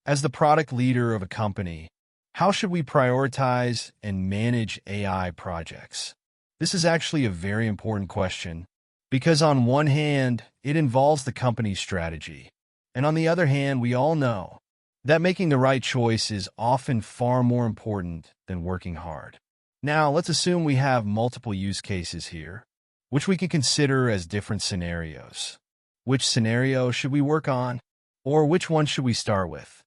As the product leader of a company, how should we prioritize and manage AI projects? This is actually a very important question because on one hand, it involves the company's strategy. And on the other hand, we all know that making the right choice is often far more important than working hard. Now, let's assume we have multiple use cases here, which we can consider as different scenarios. Which scenario should we work on? Or which one should we start with?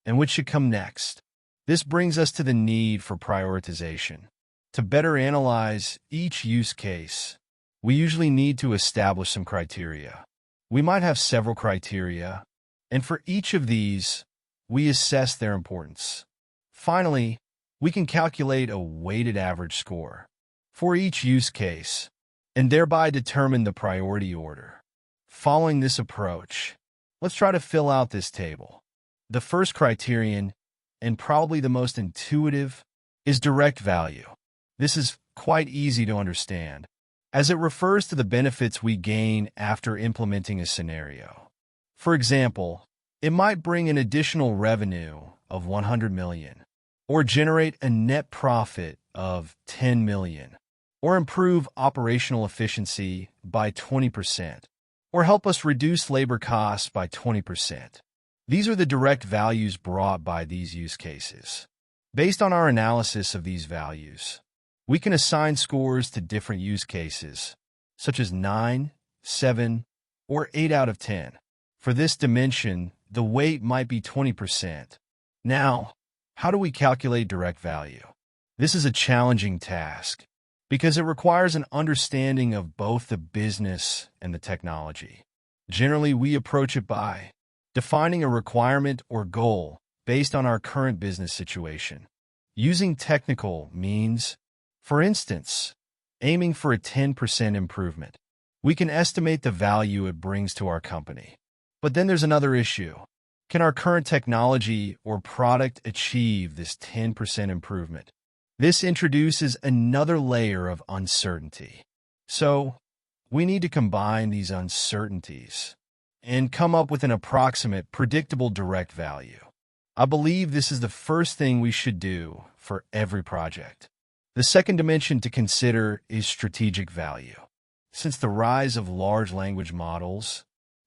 And which should come next? This brings us to the need for prioritization. To better analyze each use case, we usually need to establish some criteria. We might have several criteria, and for each of these, we assess their importance. Finally, we can calculate a weighted average score for each use case, and thereby determine the priority order. Following this approach, let's try to fill out this table. The first criterion, and probably the most intuitive, is direct value. This is quite easy to understand, as it refers to the benefits we gain after implementing a scenario. For example, it might bring an additional revenue of 100 million, or generate a net profit of 10 million, or improve operational efficiency by 20%, or help us reduce labor costs by 20%. These are the direct values brought by these use cases. Based on our analysis of these values, we can assign scores to different use cases, such as 9, 7, or 8 out of 10. For this dimension, the weight might be 20%. Now, how do we calculate direct value? This is a challenging task because it requires an understanding of both the business and the technology. Generally, we approach it by defining a requirement or goal based on our current business situation. Using technical means, for instance, aiming for a 10% improvement. We can estimate the value it brings to our company. But then there's another issue. Can our current technology or product achieve this 10% improvement? This introduces another layer of uncertainty. So, we need to combine these uncertainties and come up with an approximate, predictable direct value. I believe this is the first thing we should do for every project. The second dimension to consider is strategic value. Since the rise of large language models,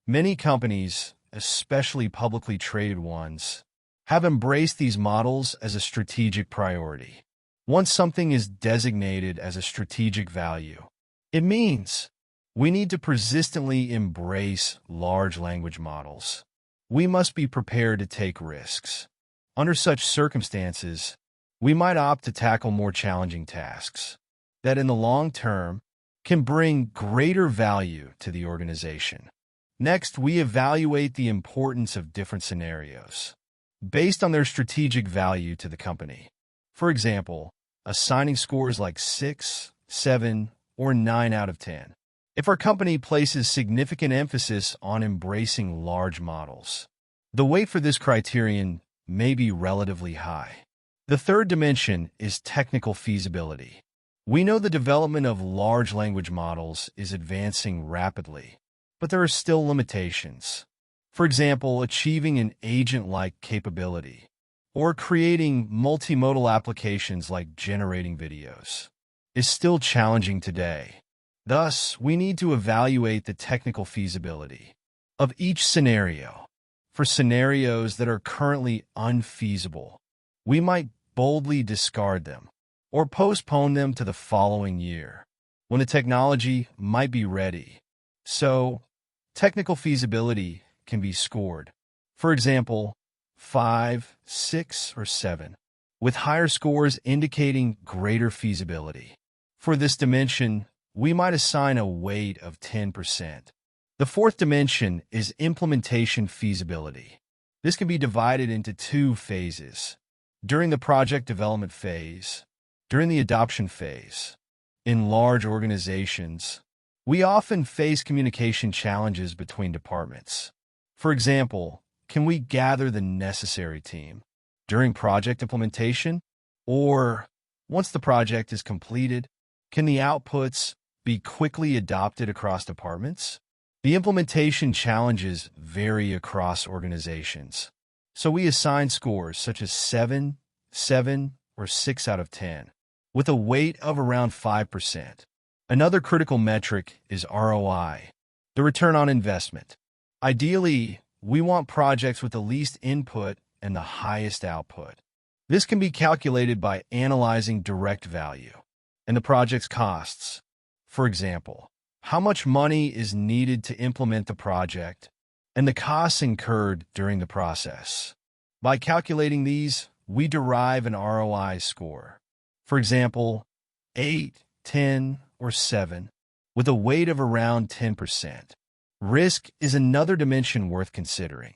many companies, especially publicly traded ones, have embraced these models as a strategic priority. Once something is designated as a strategic value, it means we need to persistently embrace large language models. We must be prepared to take risks. Under such circumstances, we might opt to tackle more challenging tasks that in the long term can bring greater value to the organization. Next, we evaluate the importance of different scenarios based on their strategic value to the company. For example, assigning scores like 6, 7, or 9 out of 10. If our company places significant emphasis on embracing large models, the weight for this criterion may be relatively high. The third dimension is technical feasibility. We know the development of large language models is advancing rapidly, but there are still limitations. For example, achieving an agent-like capability, or creating multimodal applications like generating videos, is still challenging today. Thus, we need to evaluate the technical feasibility of each scenario. For scenarios that are currently unfeasible, we might boldly discard them or postpone them to the following year, when the technology might be ready. So, technical feasibility can be scored. For example, 5, 6, or 7, with higher scores indicating greater feasibility. For this dimension, we might assign a weight of 10%. The fourth dimension is implementation feasibility. This can be divided into two phases: during the project development phase, during the adoption phase. In large organizations, we often face communication challenges between departments. For example, can we gather the necessary team during project implementation? Or, once the project is completed, can the outputs be quickly adopted across departments? The implementation challenges vary across organizations. So we assign scores such as 7, 7, or 6 out of 10, with a weight of around 5%. Another critical metric is ROI, the return on investment. Ideally, we want projects with the least input and the highest output. This can be calculated by analyzing direct value and the project's costs. For example, how much money is needed to implement the project and the costs incurred during the process. By calculating these, we derive an ROI score. For example, 8, 10, or 7, with a weight of around 10%. Risk is another dimension worth considering.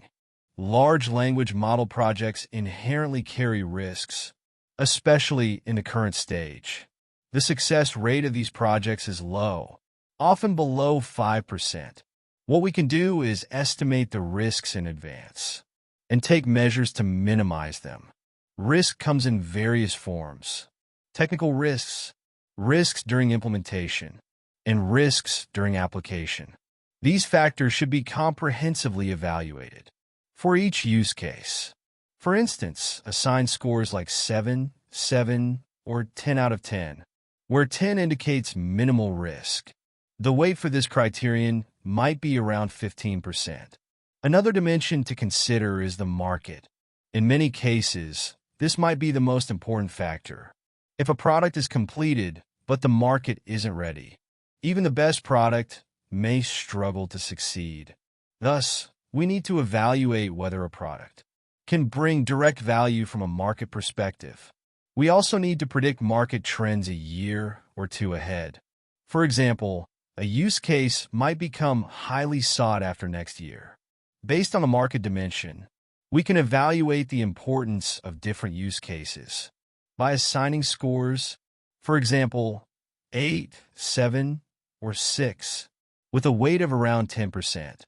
Large language model projects inherently carry risks, especially in the current stage. The success rate of these projects is low, often below 5%. What we can do is estimate the risks in advance and take measures to minimize them. Risk comes in various forms: technical risks, risks during implementation, and risks during application. These factors should be comprehensively evaluated for each use case. For instance, assign scores like 7, 7, or 10 out of 10, where 10 indicates minimal risk. The weight for this criterion might be around 15%. Another dimension to consider is the market. In many cases, this might be the most important factor. If a product is completed, but the market isn't ready, even the best product may struggle to succeed. Thus, we need to evaluate whether a product can bring direct value from a market perspective. We also need to predict market trends a year or two ahead. For example, a use case might become highly sought after next year. Based on the market dimension, we can evaluate the importance of different use cases by assigning scores, for example, 8, 7, or 6, with a weight of around 10%.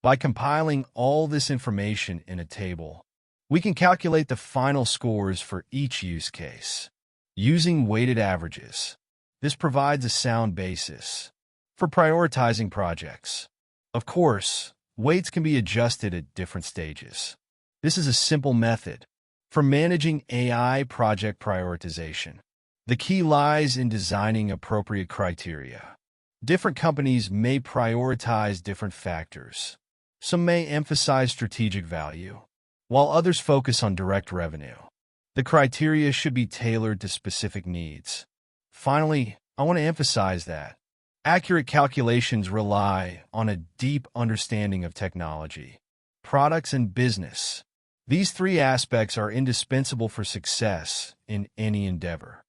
By compiling all this information in a table, we can calculate the final scores for each use case. Using weighted averages, this provides a sound basis for prioritizing projects. Of course, weights can be adjusted at different stages. This is a simple method for managing AI project prioritization. The key lies in designing appropriate criteria. Different companies may prioritize different factors. Some may emphasize strategic value, while others focus on direct revenue. The criteria should be tailored to specific needs. Finally, I want to emphasize that accurate calculations rely on a deep understanding of technology, products, and business. These three aspects are indispensable for success in any endeavor.